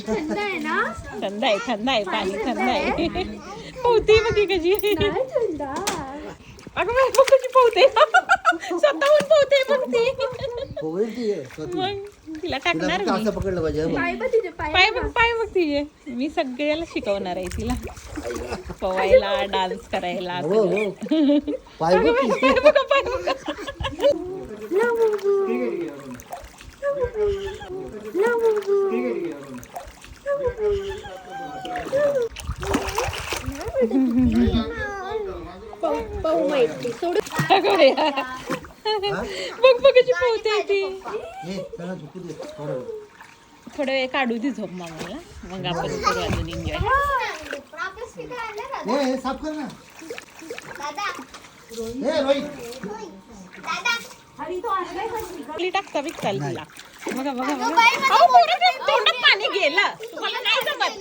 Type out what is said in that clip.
थंड आहे ना? थंड आहे पाणी थंड आहे. पोहते बघ कशी. थंड. अगं बघ कशी पोहते. स्वतःहून पोहते मग ती. मग तिला टाकणार मी. असं पकडलं पाहिजे. पाय बघ तिचे पाय. पाय बघ तिचे. मी सगळ्याला शिकवणार आहे तिला पोहायला, डान्स करायला. हो हो. पाय बघ की. पाय बघ. पाहू माहिती सोड. अगं बाया. बघ कशी पोहते ती. हे त्याला झोपू दे थोडं वेळ. थोडा वेळ काढू दे झोप मामाला. मग आपण करू अजून एन्जॉय. हे साफ कर ना. हे रोहित. टाकता बिकताल तिला. बघा. अहो, पोरं तोंड